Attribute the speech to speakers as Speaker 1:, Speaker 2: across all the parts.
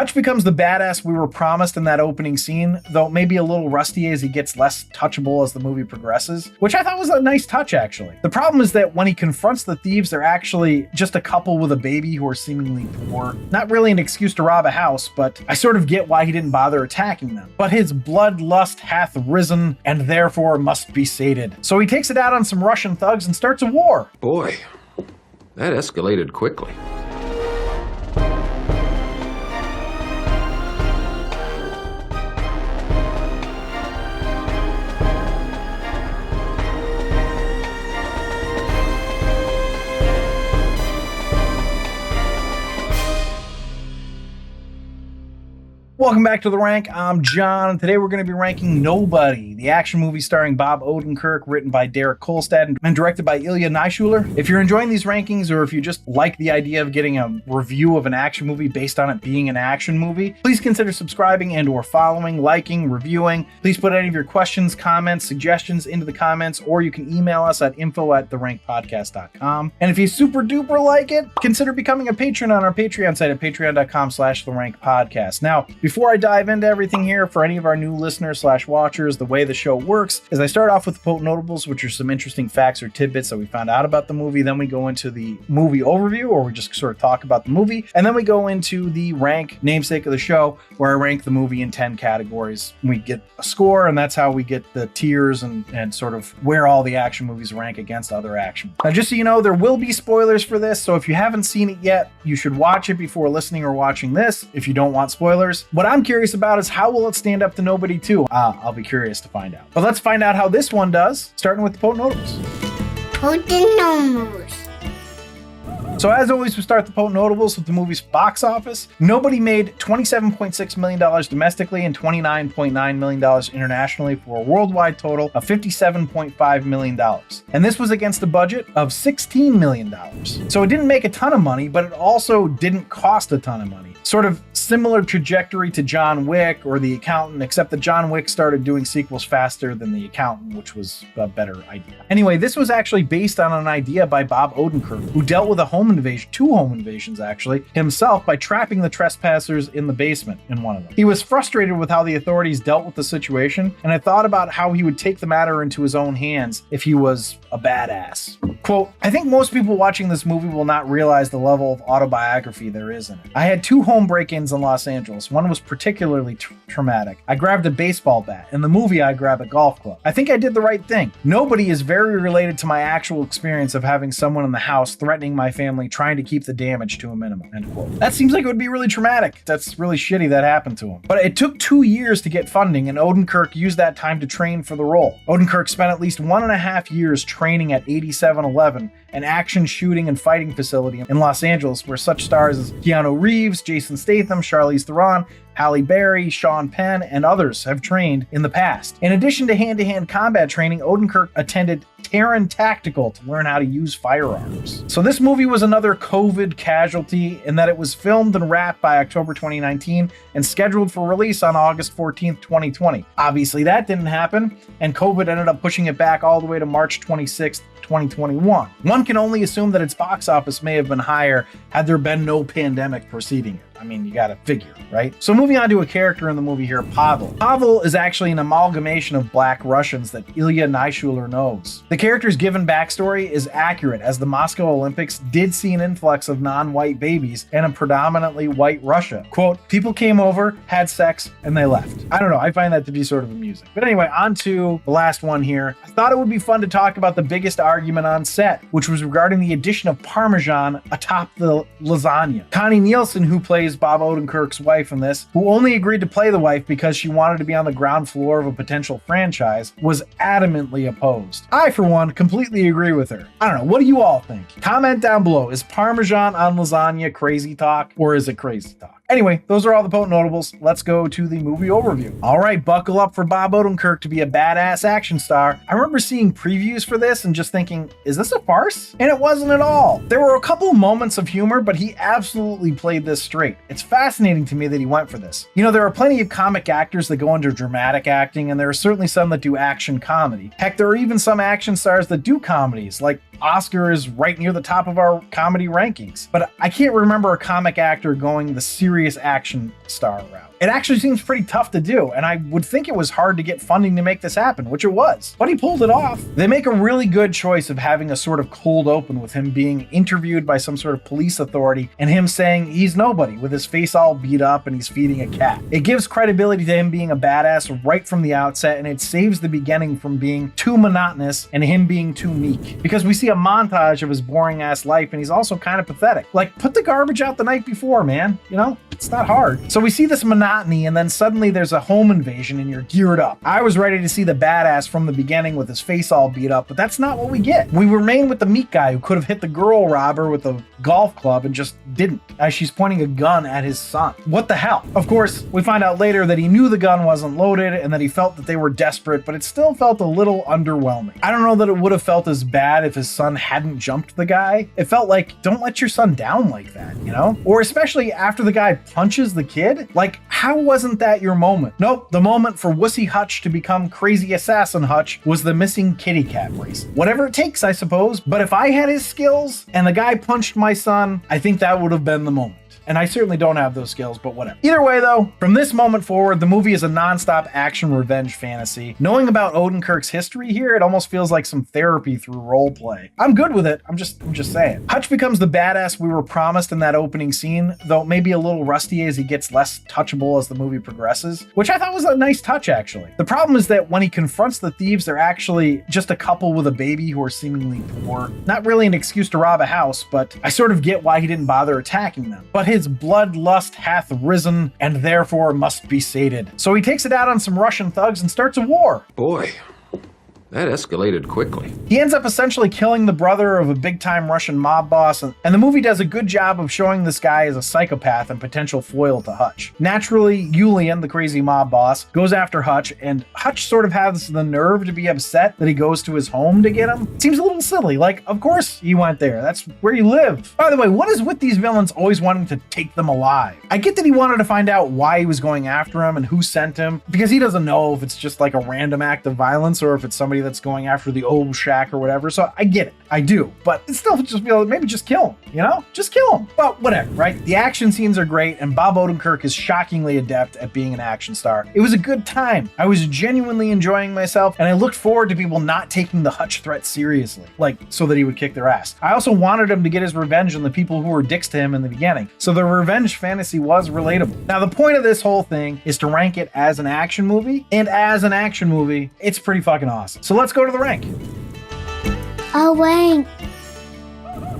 Speaker 1: Hutch becomes the badass we were promised in that opening scene, though maybe a little rusty as he gets less touchable as the movie progresses, which I thought was a nice touch, actually. The problem is that when he confronts the thieves, they're actually just a couple with a baby who are seemingly poor. Not really an excuse to rob a house, but I sort of get why he didn't bother attacking them. But his bloodlust hath risen, and therefore must be sated. So he takes it out on some Russian thugs and starts a war.
Speaker 2: Boy, that escalated quickly.
Speaker 1: Welcome back to The Rank. I'm John, and today we're going to be ranking Nobody, the action movie starring Bob Odenkirk, written by Derek Kolstad and directed by Ilya Naishuller. If you're enjoying these rankings, or if you just like the idea of getting a review of an action movie based on it being an action movie, please consider subscribing and or following, liking, reviewing. Please put any of your questions, comments, suggestions into the comments, or you can email us at info@therankpodcast.com. And if you super duper like it, consider becoming a patron on our Patreon site at patreon.com/therankpodcast. Now, before I dive into everything here, for any of our new listeners / watchers, the way the show works is I start off with the Potent Notables, which are some interesting facts or tidbits that we found out about the movie. Then we go into the movie overview, or we just sort of talk about the movie. And then we go into the rank, namesake of the show, where I rank the movie in 10 categories. We get a score, and that's how we get the tiers and sort of where all the action movies rank against other action. Now, just so you know, there will be spoilers for this, so if you haven't seen it yet, you should watch it before listening or watching this if you don't want spoilers. What I'm curious about is how will it stand up to Nobody 2? I'll be curious to find out. But let's find out how this one does, starting with the Potent Notables.
Speaker 3: Potent Notables.
Speaker 1: So as always, we start the Potent Notables with the movie's box office. Nobody made $27.6 million domestically and $29.9 million internationally for a worldwide total of $57.5 million. And this was against a budget of $16 million. So it didn't make a ton of money, but it also didn't cost a ton of money. Sort of similar trajectory to John Wick or The Accountant, except that John Wick started doing sequels faster than The Accountant, which was a better idea. Anyway, this was actually based on an idea by Bob Odenkirk, who dealt with two home invasions actually, himself by trapping the trespassers in the basement in one of them. He was frustrated with how the authorities dealt with the situation, and had thought about how he would take the matter into his own hands if he was a badass. Quote, I think most people watching this movie will not realize the level of autobiography there is in it. I had 2 home break-ins in Los Angeles. One was particularly traumatic. I grabbed a baseball bat. In the movie, I grabbed a golf club. I think I did the right thing. Nobody is very related to my actual experience of having someone in the house threatening my family, trying to keep the damage to a minimum, end quote. That seems like it would be really traumatic. That's really shitty that happened to him. But it took 2 years to get funding, and Odenkirk used that time to train for the role. Odenkirk spent at least 1.5 years training at 8711, an action shooting and fighting facility in Los Angeles, where such stars as Keanu Reeves, Jason Statham, Charlize Theron, Halle Berry, Sean Penn, and others have trained in the past. In addition to hand-to-hand combat training, Odenkirk attended Terran Tactical to learn how to use firearms. So this movie was another COVID casualty in that it was filmed and wrapped by October 2019 and scheduled for release on August 14th, 2020. Obviously that didn't happen, and COVID ended up pushing it back all the way to March 26th, 2021. One can only assume that its box office may have been higher had there been no pandemic preceding it. I mean, you gotta figure, right? So moving on to a character in the movie here, Pavel. Pavel is actually an amalgamation of Black Russians that Ilya Naishuller knows. The character's given backstory is accurate, as the Moscow Olympics did see an influx of non-white babies in a predominantly white Russia. Quote, people came over, had sex, and they left. I don't know, I find that to be sort of amusing. But anyway, on to the last one here. I thought it would be fun to talk about the biggest argument on set, which was regarding the addition of Parmesan atop the lasagna. Connie Nielsen, who plays Bob Odenkirk's wife in this, who only agreed to play the wife because she wanted to be on the ground floor of a potential franchise, was adamantly opposed. I, for one, completely agree with her. I don't know, what do you all think? Comment down below. Is Parmesan on lasagna crazy talk, or is it crazy talk? Anyway, those are all the Potent Notables. Let's go to the movie overview. All right, buckle up for Bob Odenkirk to be a badass action star. I remember seeing previews for this and just thinking, is this a farce? And it wasn't at all. There were a couple moments of humor, but he absolutely played this straight. It's fascinating to me that he went for this. You know, there are plenty of comic actors that go into dramatic acting, and there are certainly some that do action comedy. Heck, there are even some action stars that do comedies, like Oscar is right near the top of our comedy rankings. But I can't remember a comic actor going the serious action star route. It actually seems pretty tough to do, and I would think it was hard to get funding to make this happen, which it was. But he pulled it off. They make a really good choice of having a sort of cold open with him being interviewed by some sort of police authority and him saying he's nobody with his face all beat up and he's feeding a cat. It gives credibility to him being a badass right from the outset, and it saves the beginning from being too monotonous and him being too meek. Because we see a montage of his boring ass life and he's also kind of pathetic. Like, put the garbage out the night before, man. You know? It's not hard. So we see this monotony and then suddenly there's a home invasion and you're geared up. I was ready to see the badass from the beginning with his face all beat up, but that's not what we get. We remain with the meek guy who could have hit the girl robber with a golf club and just didn't, as she's pointing a gun at his son. What the hell? Of course, we find out later that he knew the gun wasn't loaded and that he felt that they were desperate, but it still felt a little underwhelming. I don't know that it would have felt as bad if his son hadn't jumped the guy. It felt like, don't let your son down like that, you know? Or especially after the guy punches the kid? Like, how wasn't that your moment? Nope, the moment for Wussy Hutch to become Crazy Assassin Hutch was the missing kitty cat brace. Whatever it takes, I suppose, but if I had his skills and the guy punched my son, I think that would have been the moment. And I certainly don't have those skills, but whatever. Either way though, from this moment forward, the movie is a non-stop action revenge fantasy. Knowing about Odenkirk's history here, it almost feels like some therapy through role play. I'm good with it, I'm just saying. Hutch becomes the badass we were promised in that opening scene, though maybe a little rusty as he gets less touchable as the movie progresses, which I thought was a nice touch actually. The problem is that when he confronts the thieves, they're actually just a couple with a baby who are seemingly poor. Not really an excuse to rob a house, but I sort of get why he didn't bother attacking them. But his bloodlust hath risen and therefore must be sated. So he takes it out on some Russian thugs and starts a war.
Speaker 2: Boy, that escalated quickly.
Speaker 1: He ends up essentially killing the brother of a big-time Russian mob boss, and the movie does a good job of showing this guy as a psychopath and potential foil to Hutch. Naturally, Yulian, the crazy mob boss, goes after Hutch, and Hutch sort of has the nerve to be upset that he goes to his home to get him. It seems a little silly, like, of course he went there. That's where you live. By the way, what is with these villains always wanting to take them alive? I get that he wanted to find out why he was going after him and who sent him, because he doesn't know if it's just like a random act of violence or if it's somebody that's going after the old shack or whatever. So I get it. I do. But it still just feel maybe just kill him, you know? Just kill him. But whatever, right? The action scenes are great and Bob Odenkirk is shockingly adept at being an action star. It was a good time. I was genuinely enjoying myself and I looked forward to people not taking the Hutch threat seriously, like so that he would kick their ass. I also wanted him to get his revenge on the people who were dicks to him in the beginning. So the revenge fantasy was relatable. Now the point of this whole thing is to rank it as an action movie, and as an action movie, it's pretty fucking awesome. So let's go to the rank.
Speaker 3: A rank.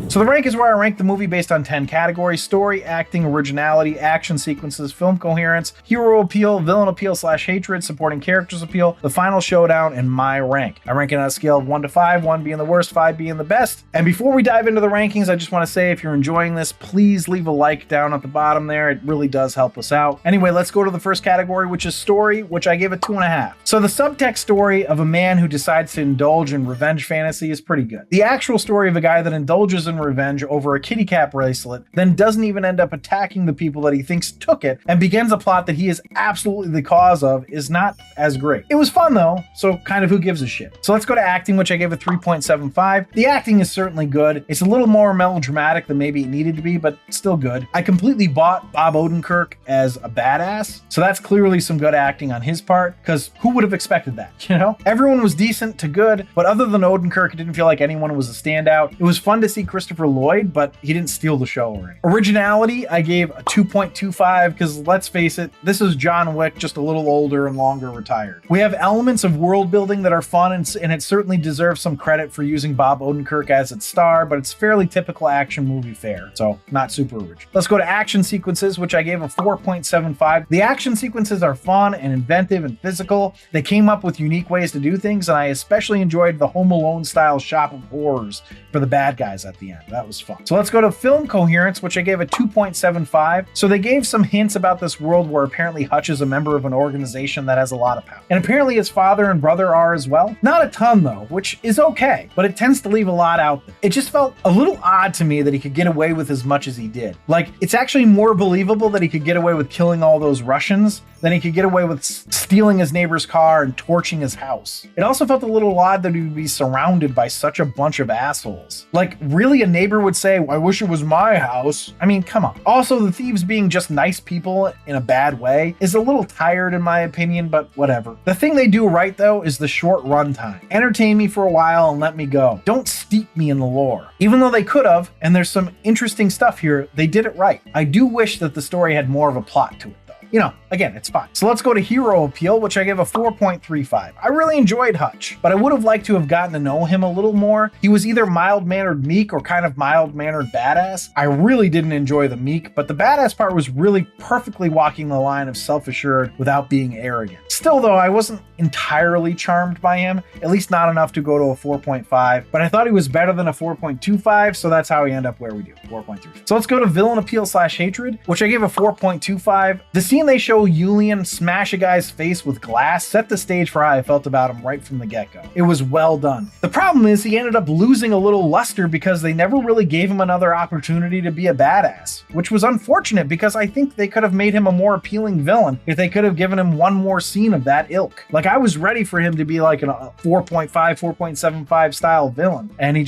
Speaker 1: So the rank is where I rank the movie based on 10 categories: story, acting, originality, action sequences, film coherence, hero appeal, villain appeal / hatred, supporting characters appeal, the final showdown, and my rank. I rank it on a scale of 1 to 5, 1 being the worst, 5 being the best. And before we dive into the rankings, I just want to say if you're enjoying this, please leave a like down at the bottom there. It really does help us out. Anyway, let's go to the first category, which is story, which I gave a 2.5. So the subtext story of a man who decides to indulge in revenge fantasy is pretty good. The actual story of a guy that indulges in revenge over a kitty cat bracelet, then doesn't even end up attacking the people that he thinks took it, and begins a plot that he is absolutely the cause of, is not as great. It was fun though, so kind of who gives a shit. So let's go to acting, which I gave a 3.75. The acting is certainly good. It's a little more melodramatic than maybe it needed to be, but still good. I completely bought Bob Odenkirk as a badass, so that's clearly some good acting on his part, because who would have expected that, you know? Everyone was decent to good, but other than Odenkirk, it didn't feel like anyone was a standout. It was fun to see Christopher Lloyd, but he didn't steal the show or anything. Originality, I gave a 2.25 because let's face it, this is John Wick, just a little older and longer retired. We have elements of world building that are fun and it certainly deserves some credit for using Bob Odenkirk as its star, but it's fairly typical action movie fare, so not super original. Let's go to action sequences, which I gave a 4.75. The action sequences are fun and inventive and physical. They came up with unique ways to do things, and I especially enjoyed the Home Alone style shop of horrors for the bad guys at the end. That was fun. So let's go to film coherence, which I gave a 2.75. So they gave some hints about this world where apparently Hutch is a member of an organization that has a lot of power. And apparently his father and brother are as well. Not a ton though, which is okay, but it tends to leave a lot out there. It just felt a little odd to me that he could get away with as much as he did. Like, it's actually more believable that he could get away with killing all those Russians than he could get away with stealing his neighbor's car and torching his house. It also felt a little odd that he would be surrounded by such a bunch of assholes. Like, really, a neighbor would say, I wish it was my house. I mean, come on. Also, the thieves being just nice people in a bad way is a little tired in my opinion, but whatever. The thing they do right though is the short runtime. Entertain me for a while and let me go. Don't steep me in the lore. Even though they could have, and there's some interesting stuff here, they did it right. I do wish that the story had more of a plot to it. You know, again, it's fine. So let's go to hero appeal, which I give a 4.35. I really enjoyed Hutch, but I would have liked to have gotten to know him a little more. He was either mild-mannered meek or kind of mild-mannered badass. I really didn't enjoy the meek, but the badass part was really perfectly walking the line of self-assured without being arrogant. Still though, I wasn't entirely charmed by him, at least not enough to go to a 4.5, but I thought he was better than a 4.25, so that's how we end up where we do, 4.3. So let's go to villain appeal / hatred, which I gave a 4.25. The scene they show Julian smash a guy's face with glass set the stage for how I felt about him right from the get-go. It was well done. The problem is he ended up losing a little luster because they never really gave him another opportunity to be a badass, which was unfortunate because I think they could have made him a more appealing villain if they could have given him one more scene of that ilk. Like, I was ready for him to be like a 4.5, 4.75 style villain, and he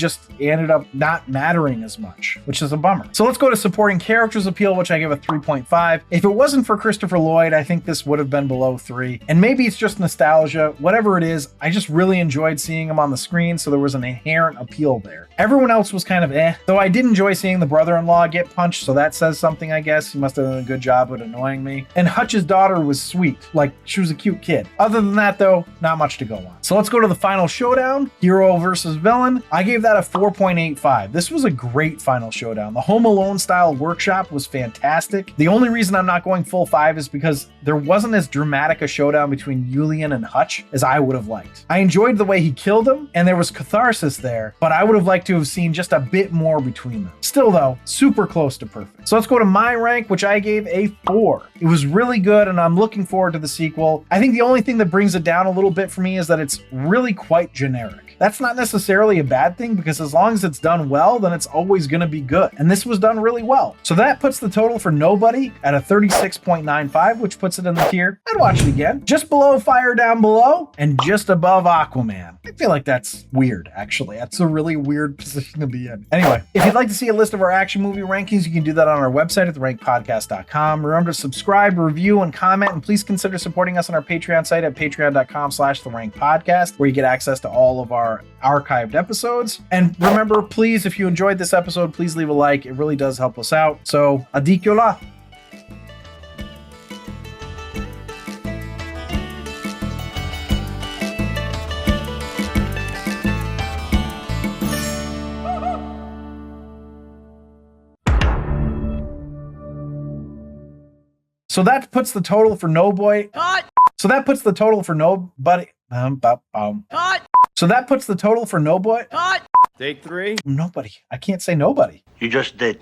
Speaker 1: ended up not mattering as much, which is a bummer. So let's go to supporting characters appeal, which I give a 3.5. If it wasn't for Christopher Lloyd, I think this would have been below 3. And maybe it's just nostalgia, whatever it is, I just really enjoyed seeing him on the screen, so there was an inherent appeal there. Everyone else was kind of though I did enjoy seeing the brother-in-law get punched, so that says something, I guess. He must have done a good job at annoying me. And Hutch's daughter was sweet, like she was a cute kid. Other than that though, not much to go on. So let's go to the final showdown, hero versus villain. I gave that a 4.85. This was a great final showdown. The Home Alone style workshop was fantastic. The only reason I'm not going full 5 is because there wasn't as dramatic a showdown between Julian and Hutch as I would have liked. I enjoyed the way he killed him, and there was catharsis there, but I would have liked to have seen just a bit more between them. Still though, super close to perfect. So let's go to my rank, which I gave a 4. It was really good, and I'm looking forward to the sequel. I think the only thing that brings it down a little bit for me is that it's really quite generic. That's not necessarily a bad thing, because as long as it's done well, then it's always going to be good. And this was done really well. So that puts the total for Nobody at a 36.95, which puts it in the tier. I'd watch it again. Just below Fire Down Below and just above Aquaman. I feel like that's weird, actually. That's a really weird position to be in. Anyway, if you'd like to see a list of our action movie rankings, you can do that on our website at therankpodcast.com. Remember to subscribe, review, and comment, and please consider supporting us on our Patreon site at patreon.com/therankpodcast, where you get access to all of our archived episodes. And remember, please, if you enjoyed this episode, please leave a like. It really does help us out. So, adikyola. So that puts the total for Nobody. So that puts the total for Nobody. So that puts the total for Nobody.
Speaker 4: Take 3.
Speaker 1: Nobody. I can't say Nobody.
Speaker 5: You just did.